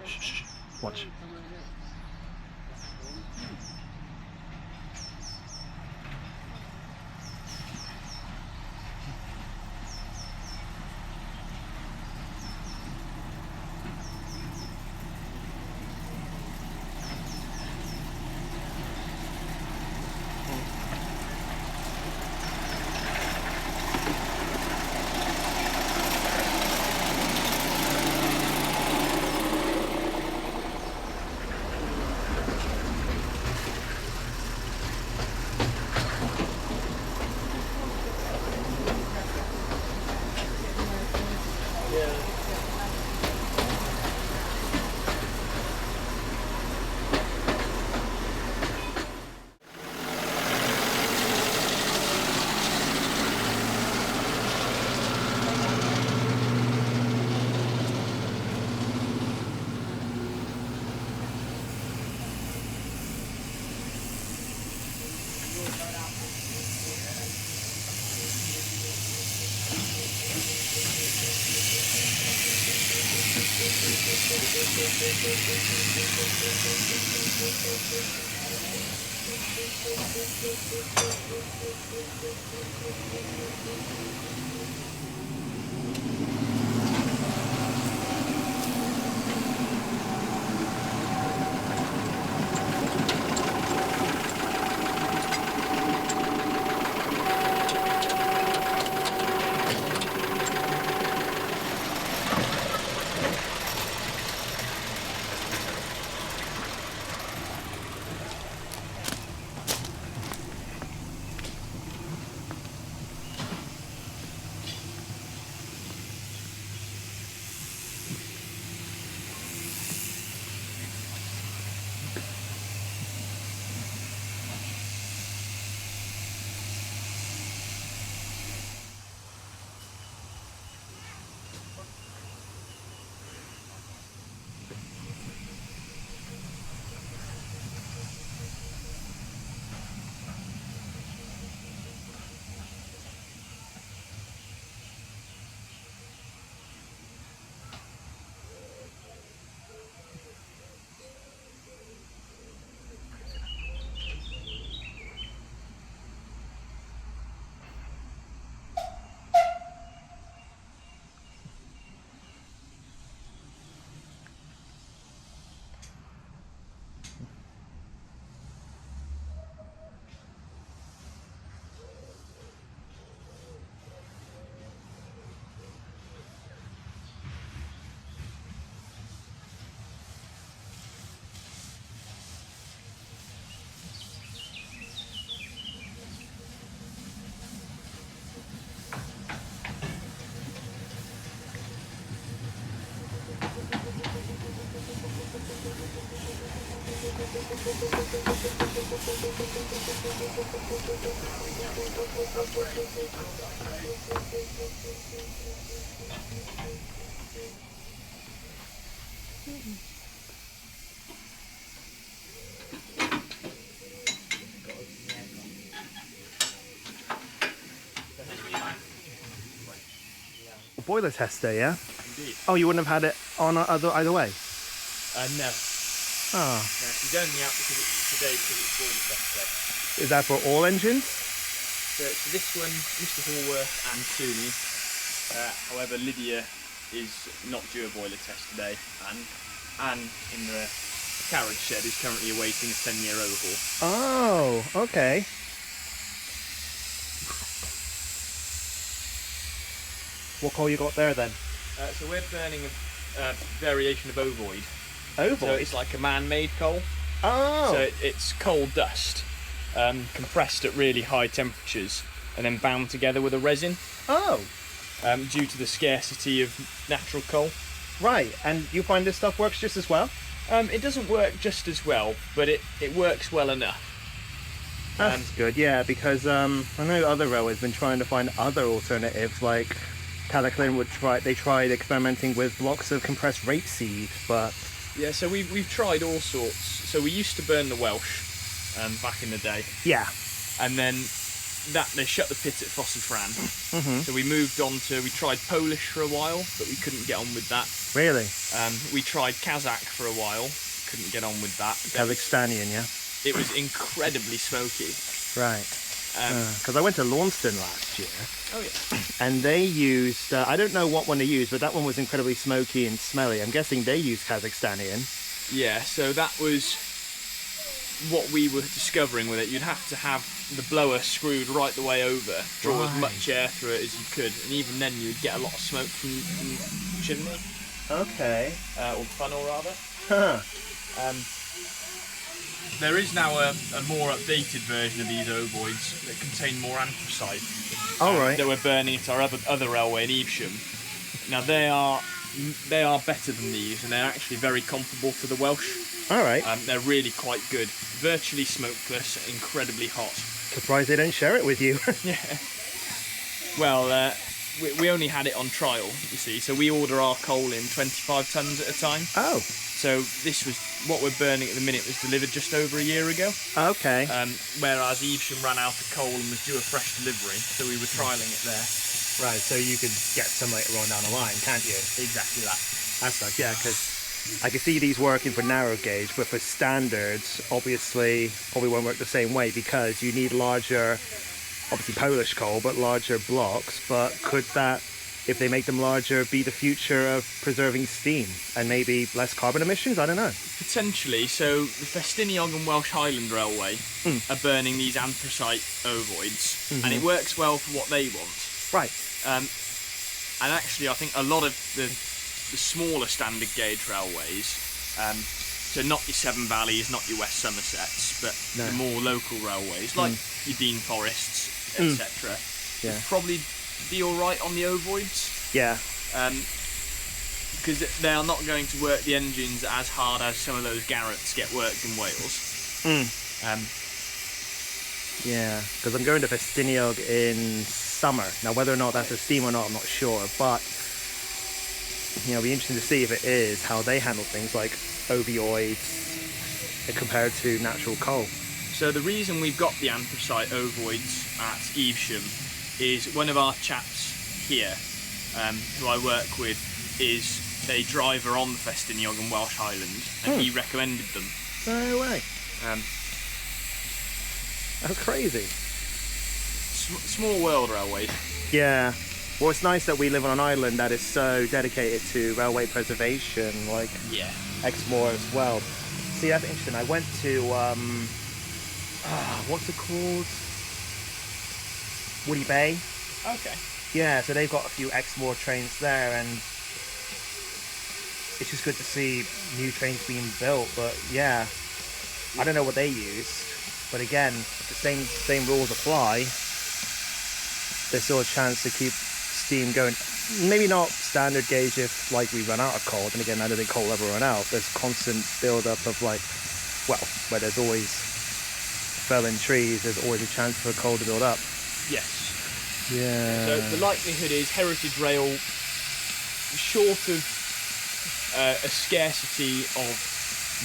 Shh, shh, watch. Boiler tester, yeah? Indeed. Oh, you wouldn't have had it on either way? No. Oh. No, she's only out today because it's boiler test day. Is that for all engines? So this one, Mr. Hallworth and Suni. However, Lydia is not due a boiler test today, and Anne in the carriage shed is currently awaiting a 10-year overhaul. Oh, okay. What coal you got there then? So we're burning a variation of ovoid. Ovoid? So it's like a man-made coal. Oh. So it's coal dust, compressed at really high temperatures and then bound together with a resin. Oh. Due to the scarcity of natural coal. Right, and you find this stuff works just as well? It doesn't work just as well, but it works well enough. That's good, yeah, because I know other railways have been trying to find other alternatives, like Calaclyn they tried experimenting with blocks of compressed rapeseed, but... Yeah, so we've tried all sorts. So we used to burn the Welsh back in the day. Yeah. And then they shut the pit at Fossefran. Mm-hmm. So we moved on to, we tried Polish for a while, but we couldn't get on with that. Really? We tried Kazakh for a while, couldn't get on with that. Kazakhstanian, yeah. It was incredibly smoky. Right. Because I went to Launceston last year, Oh yeah. and they used, I don't know what one they used, but that one was incredibly smoky and smelly. I'm guessing they used Kazakhstanian. Yeah, so that was what we were discovering with it. You'd have to have the blower screwed right the way over, draw as Right. much air through it as you could, and even then you'd get a lot of smoke from the chimney, Okay. or funnel rather. Huh. There is now a more updated version of these ovoids that contain more anthracite. All right. That we're burning at our other railway in Evesham. Now they are better than these, and they're actually very comparable to the Welsh. All right. They're really quite good, virtually smokeless, incredibly hot. Surprised they don't share it with you. Yeah. Well, we only had it on trial, you see, so we order our coal in 25 tonnes at a time. Oh. So this was what we're burning at the minute was delivered just over a year ago. Okay. Whereas Evesham ran out of coal and was due a fresh delivery, so we were trialling it there. Right. So you could get some later on down the line, can't you? Exactly that. That's nice. Yeah, because I can see these working for narrow gauge, but for standards, obviously, probably won't work the same way because you need larger, obviously Polish coal, but larger blocks. But could that, if they make them larger, be the future of preserving steam and maybe less carbon emissions? I don't know. Potentially. So the Festiniog and Welsh Highland Railway are burning these anthracite ovoids, and it works well for what they want. Right. And actually, I think a lot of the smaller standard gauge railways, so not your Severn Valleys, not your West Somersets, but No. the more local railways, like your Dean Forests, etc., Yeah. would probably be all right on the ovoids, Yeah. because they are not going to work the engines as hard as some of those Garretts get worked in Wales. Yeah. Because I'm going to Festiniog in summer. Now, whether or not that's a steam or not, I'm not sure. But it'll be interesting to see if it is how they handle things like opioids compared to natural coal. So the reason we've got the anthracite ovoids at Evesham is one of our chaps here, who I work with, is a driver on the Festiniog and Welsh Highland, and he recommended them. No way. That's crazy. Small world railways. Yeah. Well, it's nice that we live on an island that is so dedicated to railway preservation, like Yeah. Exmoor as well. See, that's interesting. I went to, what's it called? Woody Bay. Okay. Yeah, so they've got a few Exmoor trains there, and it's just good to see new trains being built. But yeah, I don't know what they used, but again, if the same rules apply, there's still a chance to keep steam going. Maybe not standard gauge if like we run out of coal, and again I don't think coal will ever run out. There's constant build up of like, well, where there's always felling trees, there's always a chance for coal to build up. Yes. Yeah. So the likelihood is Heritage Rail, short of a scarcity of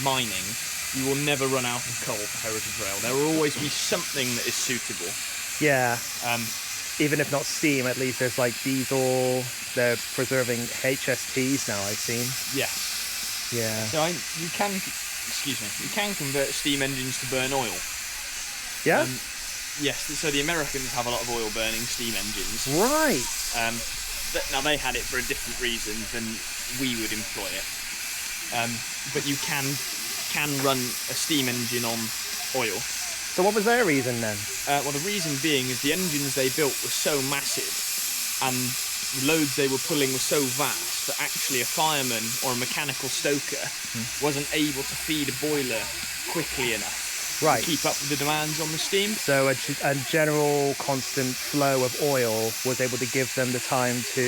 mining, you will never run out of coal for Heritage Rail. There will always be something that is suitable. Yeah. Um, Even if not steam, at least there's like diesel. They're preserving HSTs now, I've seen. yes. Yeah. So you can convert steam engines to burn oil. Yeah? Yes. So the Americans have a lot of oil burning steam engines. Right. Now they had it for a different reason than we would employ it. But you can run a steam engine on oil. So what was their reason then? Well, the reason being is the engines they built were so massive and the loads they were pulling were so vast that actually a fireman or a mechanical stoker wasn't able to feed a boiler quickly enough Right. to keep up with the demands on the steam. So a general constant flow of oil was able to give them the time to...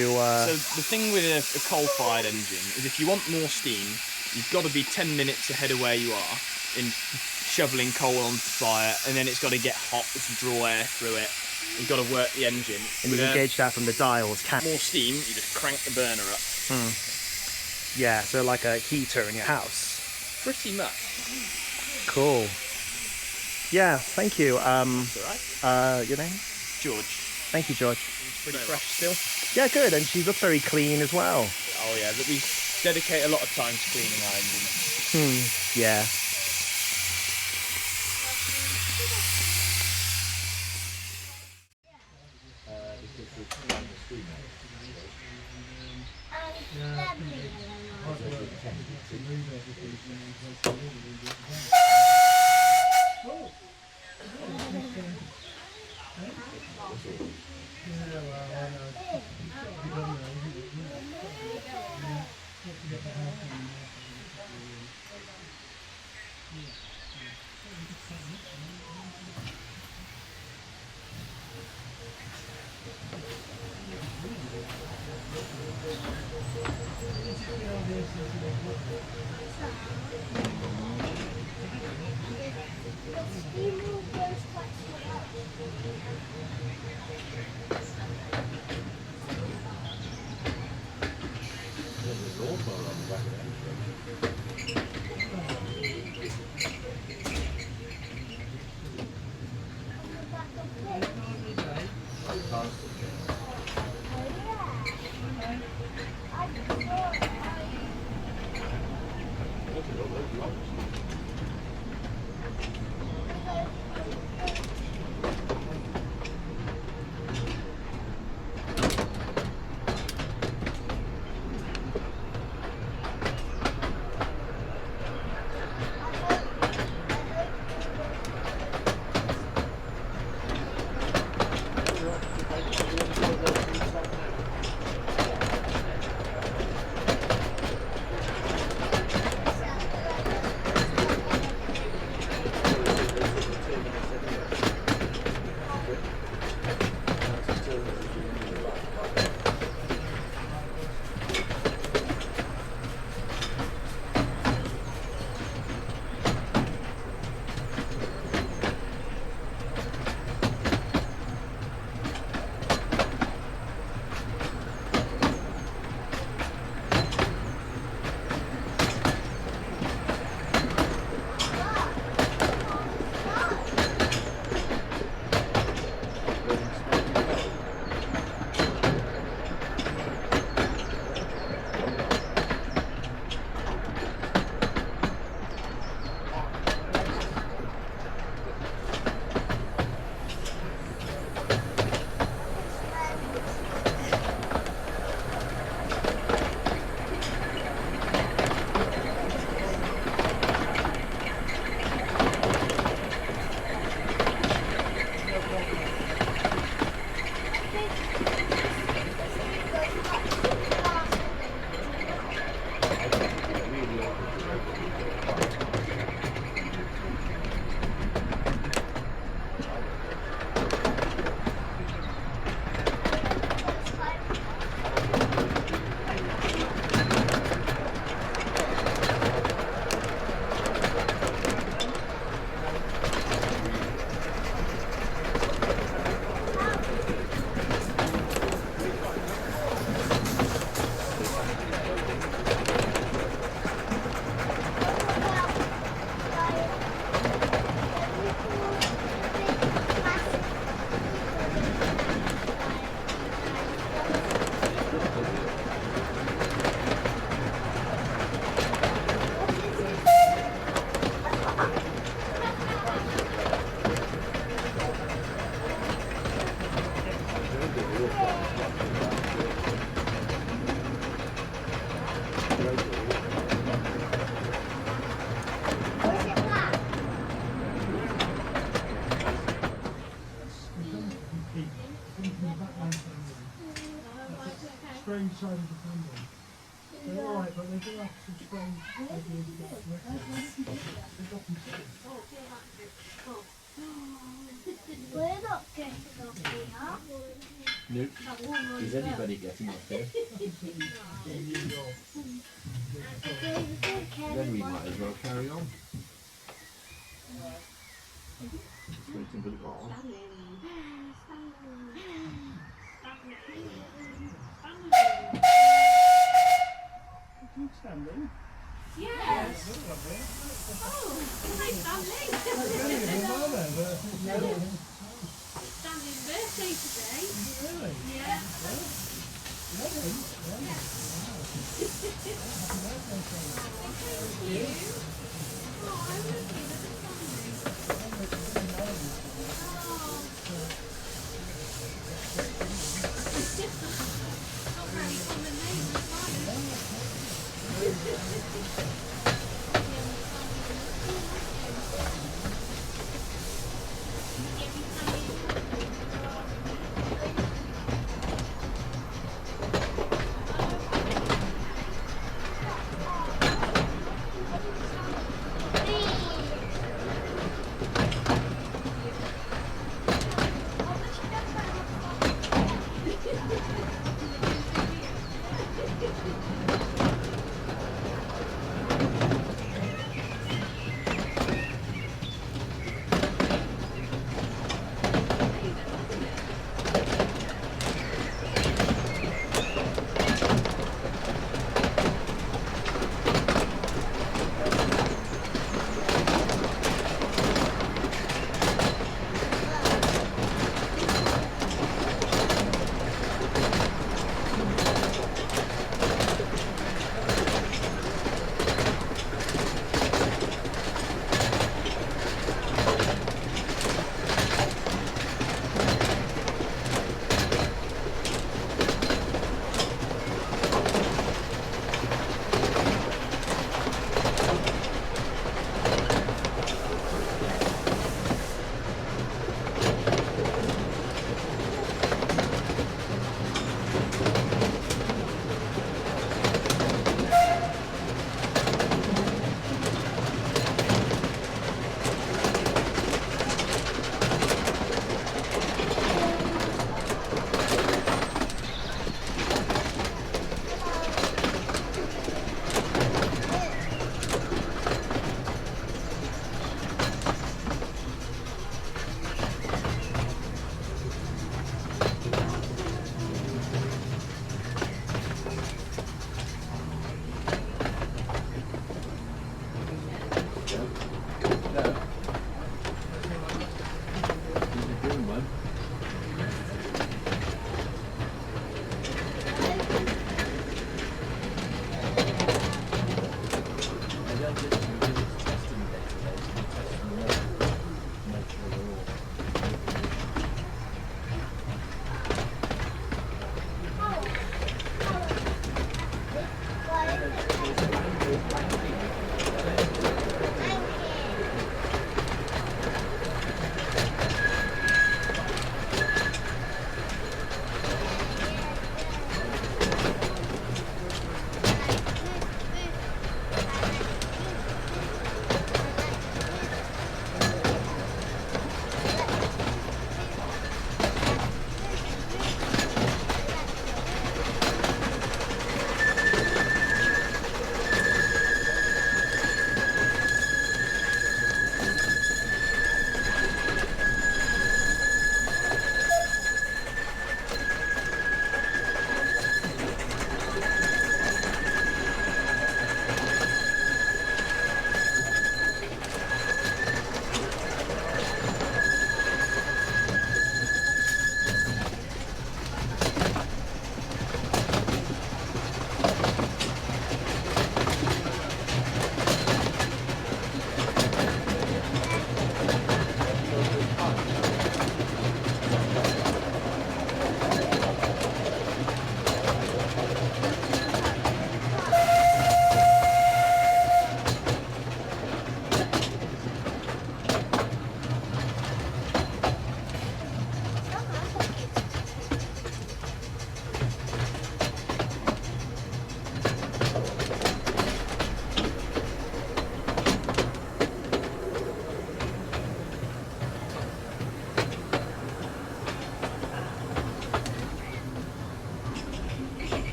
So the thing with a coal-fired engine is if you want more steam, you've got to be 10 minutes ahead of where you are in shoveling coal onto fire, and then it's got to get hot as you draw air through it. You've got to work the engine. and you can gauge that from the dials, can't... More steam, you just crank the burner up. Yeah, so like a heater in your house. Pretty much. Cool. Yeah, thank you. That's all right. Your name? George. Thank you, George. Pretty fresh still. Yeah, good, and she looks very clean as well. Oh yeah, but we dedicate a lot of time to cleaning our engines. Yeah. Strange side of the family. They're alright, but they do have some strange ideas about they've got them too. We're not getting up here. Nope. Is anybody getting up there? Then we might as well carry on. Waiting for the ball. Standing. Yes. Oh, hi Stanley. Standing birthday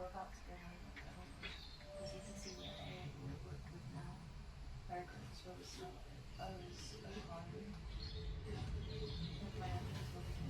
We're about to go home because you can see what area we work with now. Very close where we sleep. I was home with my uncle for the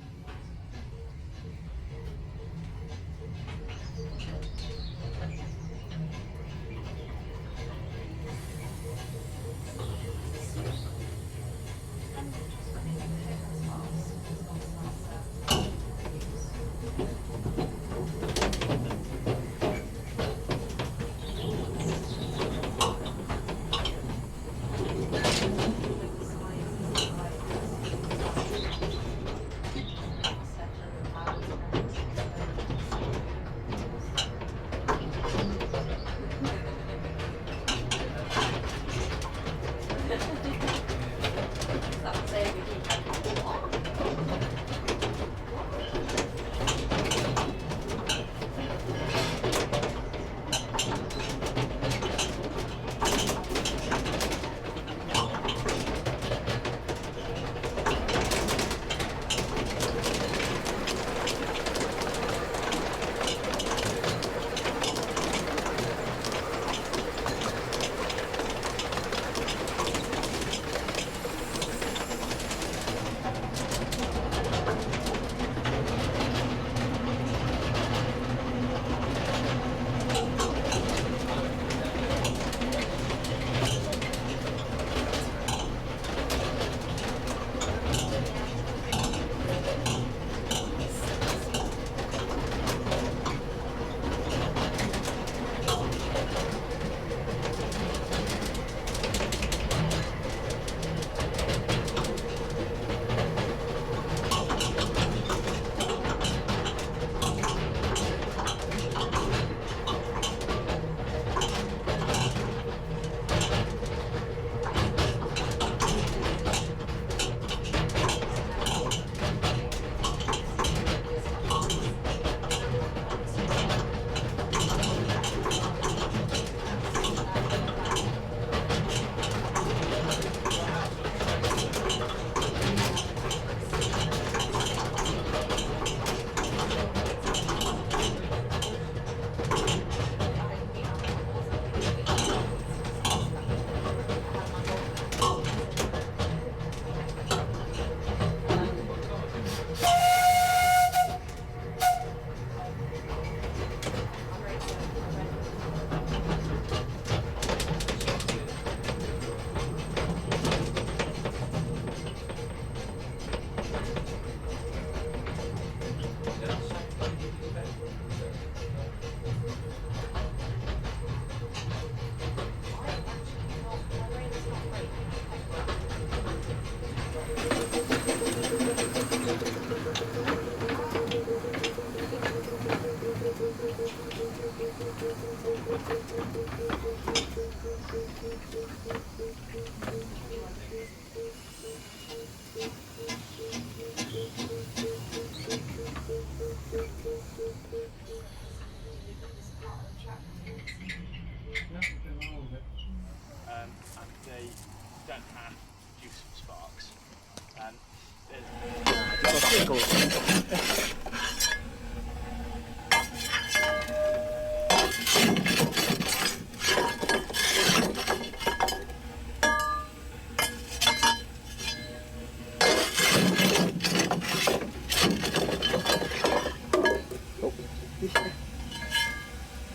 and they don't have useful sparks.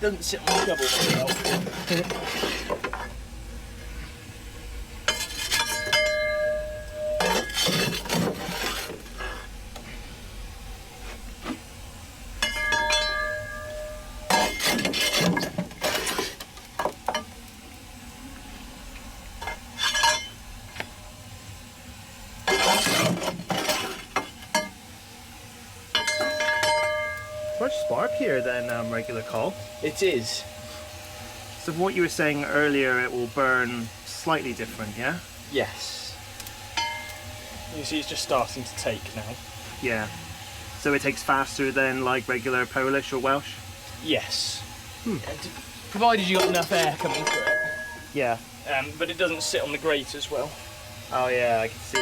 doesn't sit on the shovel very well. Much sparkier than regular coal. It is. So from what you were saying earlier, it will burn slightly different, yeah? Yes. You see it's just starting to take now. Yeah. So it takes faster than like regular Polish or Welsh? Yes. Provided you got enough air coming through it. Yeah. But it doesn't sit on the grate as well. Oh yeah, I can see.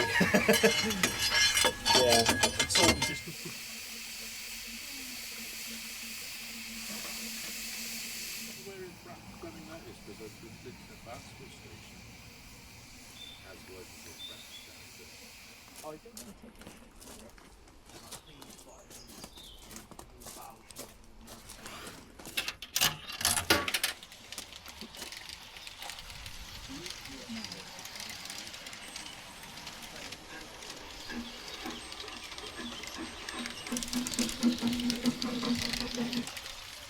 Yeah. It's all just... Where in Braming that is, because I've been to the Basque station. As was the Braming standard.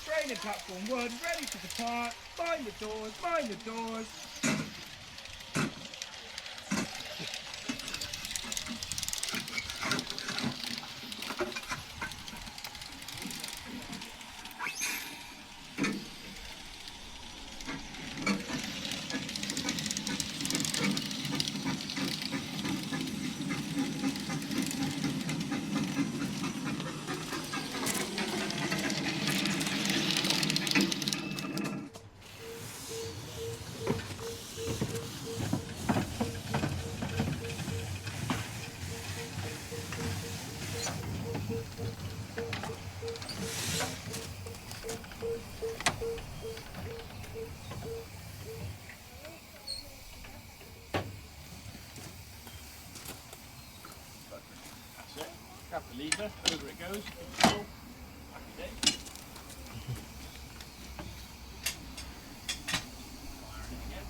Training platform 1, ready to depart. Mind the doors, mind the doors. That's it. Grab the lever, over it goes. Back it in. Firing again.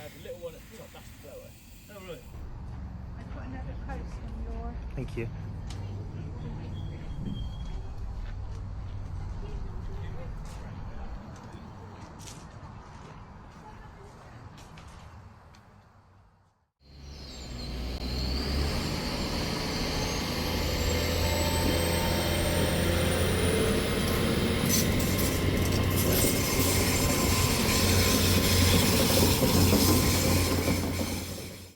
The little one at the top, that's the blower. Oh, really? I put another coat on your Thank you.